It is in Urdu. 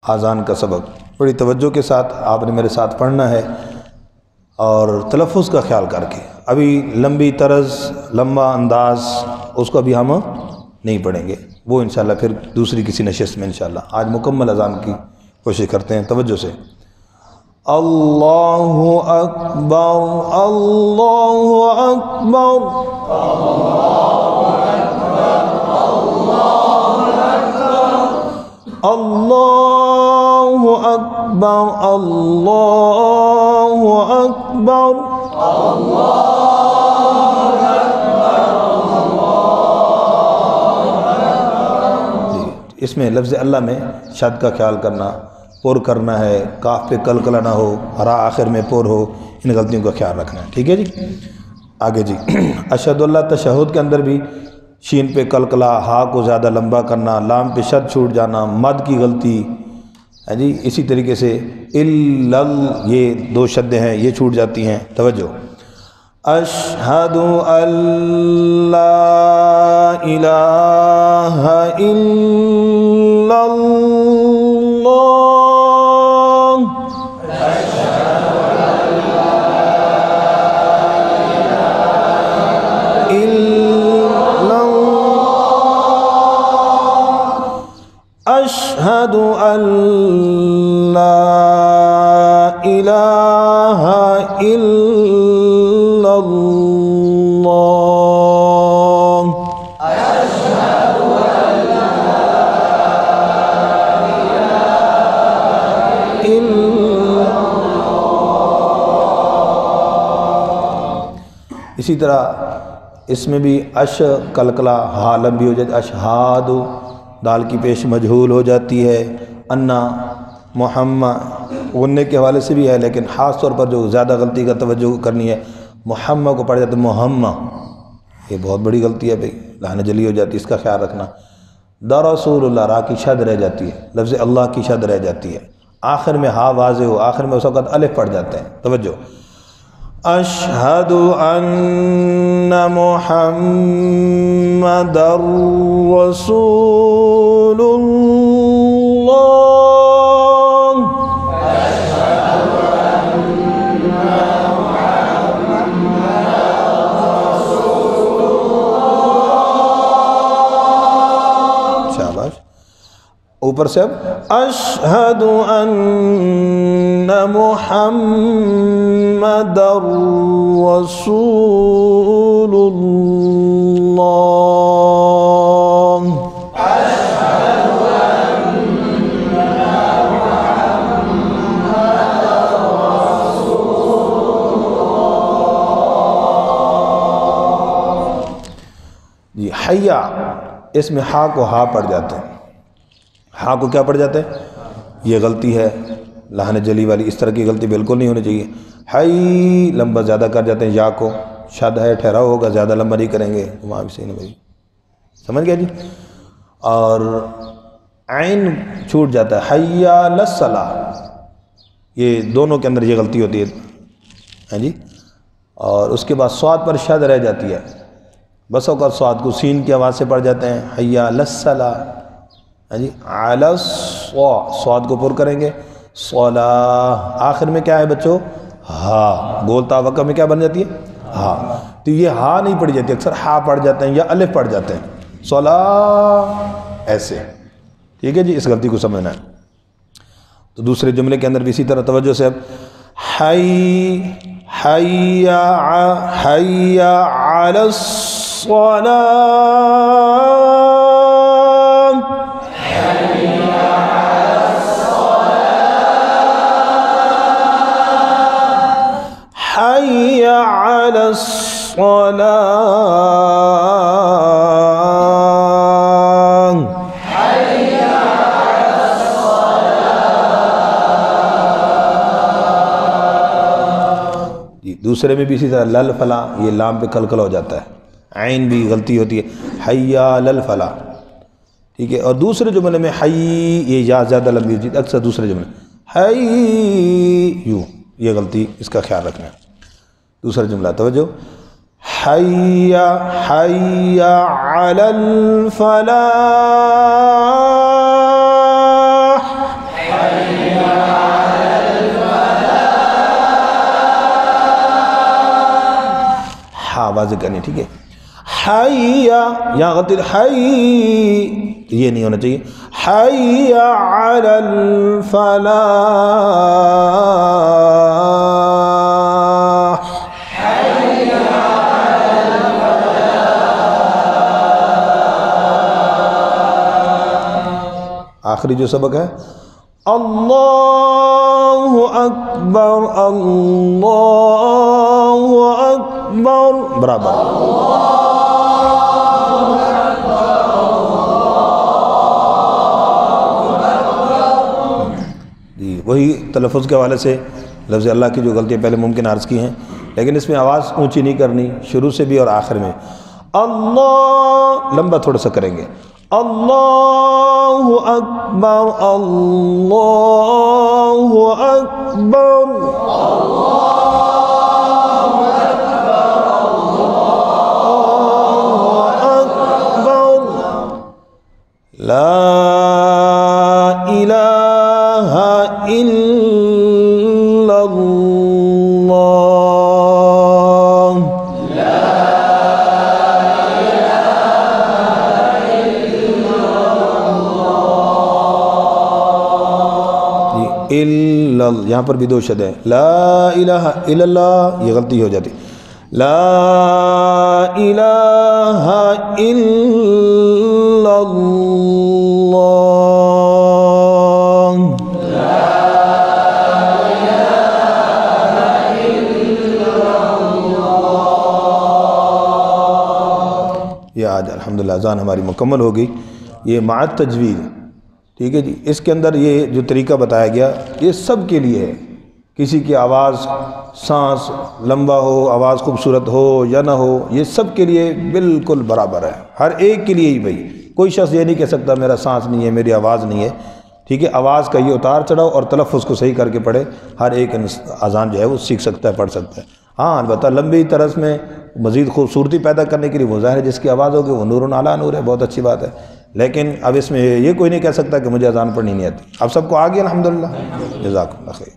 آذان کا سبق بڑی توجہ کے ساتھ آپ نے میرے ساتھ پڑھنا ہے اور تلفظ کا خیال کر کے. ابھی لمبی طرز لمبا انداز اس کو ابھی ہم نہیں پڑھیں گے، وہ انشاءاللہ پھر دوسری کسی نشست میں انشاءاللہ. آج مکمل اذان کی کوشش کرتے ہیں توجہ سے. اللہ اکبر اللہ اکبر اللہ اکبر اللہ اکبر. اس میں لفظ اللہ میں شد کا خیال کرنا، پر کرنا ہے، کاف پہ کلکلا نہ ہو، را آخر میں پر ہو، ان غلطیوں کا خیال رکھنا ہے. ٹھیک ہے جی. آگے جی. اشہد اللہ تشہد کے اندر بھی شین پہ کلکلا، ہا کو زیادہ لمبا کرنا، لام پہ شد چھوٹ جانا، مد کی غلطی ہے جی. اسی طریقے سے الل یہ دو شدیں ہیں یہ چھوٹ جاتی ہیں. توجہ. اشہد ان لا الہ الا اللہ اشہد ان لا الہ الا اللہ اشہد ان لا الہ الا اللہ. اسی طرح اس میں بھی اش کلکلا ہا لمبی ہو جاتی، اشہاد دال کی پیش مجہول ہو جاتی ہے. انا محمد غنّے کے حوالے سے بھی ہے، لیکن خاص طور پر جو زیادہ غلطی کا توجہ کرنی ہے محمد کو پڑھ جاتا ہے محمد، یہ بہت بڑی غلطی ہے بھئی، لہن جلی ہو جاتی ہے، اس کا خیال رکھنا. رسول اللہ را کی شد رہ جاتی ہے، لفظ اللہ کی شد رہ جاتی ہے. آخر میں ہا واضح ہو، آخر میں اس وقت الف پڑھ جاتے ہیں. توجہ. اشہد ان محمد رسول اللہ اشہد ان محمد رسول اللہ. شاباش. اوپر سے اب اشہد ان محمد رسول اللہ اشہد ان محمد رسول اللہ. جی. حیا اس میں ہا کو ہا پڑھ جاتے ہیں، ہا کو کیا پڑھ جاتے ہیں؟ یہ غلطی ہے لہن جلی والی، اس طرح کی غلطی بالکل نہیں ہونی چاہیے. ہائی لمبا زیادہ کر جاتے ہیں، یا کو شد ہے ٹھہراؤ ہوگا، زیادہ لمبا نہیں کریں گے، وہاں بھی صحیح نہیں بھائی. سمجھ گیا جی. اور عین چھوٹ جاتا ہے، حی علی الصلاۃ، یہ دونوں کے اندر یہ غلطی ہوتی ہے جی. اور اس کے بعد صاد پر شد رہ جاتی ہے، بس اوقات صاد کو سین کی آواز سے پڑھ جاتے ہیں، حی علی الصلاۃ جی. علی صاد کو پر کریں گے، صلاح آخر میں کیا ہے بچوں؟ ہا. گولتا وقع میں کیا بن جاتی ہے؟ ہا. تو یہ ہا نہیں پڑھی جاتی، اکثر ہا پڑھ جاتے ہیں یا الف پڑھ جاتے ہیں، صلاح ایسے. ٹھیک ہے جی. اس غلطی کو سمجھنا ہے. تو دوسرے جملے کے اندر بھی اسی طرح توجہ سے اب حی علی الصلاۃ حی علی الصلاۃ. دوسرے میں بھی اسی طرح لل فلا، یہ لام پہ کلکلا ہو جاتا ہے، عین بھی غلطی ہوتی ہے، حی لل فلا. ٹھیک ہے. اور دوسرے جملے میں حی یہ یا زیادہ لمبی ہوتی ہے اکثر دوسرے جملے حی یوں، یہ غلطی اس کا خیال رکھنا ہے. دوسرا جملہ توجہ. حی علی الفلاح آوازیں کرنی، ٹھیک ہے؟ حی، یہاں غلطی، حی یہ نہیں ہونا چاہیے، حی علی الفلاح، آخری جو سبق ہے اللہ اکبر اللہ اکبر برابر، جی وہی تلفظ کے حوالے سے لفظ اللہ کی جو غلطیاں پہلے ممکن عرض کی ہیں، لیکن اس میں آواز اونچی نہیں کرنی، شروع سے بھی اور آخر میں اللہ لمبا تھوڑا سا کریں گے، اللہ اکبر اللہ اکبر، لا الہ الا اللہ، یہاں پر بھی دو شد ہے، لا الہ الا اللہ یہ غلطی ہو جاتی، لا الہ الا اللہ، یہ آج الحمدللہ اذان ہماری مکمل ہو گئی، یہ مع تجوید، ٹھیک ہے جی؟ اس کے اندر یہ جو طریقہ بتایا گیا یہ سب کے لیے ہے، کسی کی آواز سانس لمبا ہو، آواز خوبصورت ہو یا نہ ہو، یہ سب کے لیے بالکل برابر ہے، ہر ایک کے لیے ہی بھائی، کوئی شخص یہ نہیں کہہ سکتا میرا سانس نہیں ہے، میری آواز نہیں ہے، ٹھیک ہے؟ آواز کا یہ اتار چڑھاؤ اور تلفظ کو صحیح کر کے پڑھے، ہر ایک اذان جو ہے وہ سیکھ سکتا ہے، پڑھ سکتا ہے۔ ہاں البتہ لمبی طرز میں مزید خوبصورتی پیدا کرنے کے لیے وہ ظاہر ہے جس کی آواز ہوگی وہ نور علی نور ہے، بہت اچھی بات ہے، لیکن اب اس میں یہ کوئی نہیں کہہ سکتا کہ مجھے اذان پڑھنی نہیں آتی، اب سب کو آ گیا الحمدللہ، جزاکم اللہ خیر۔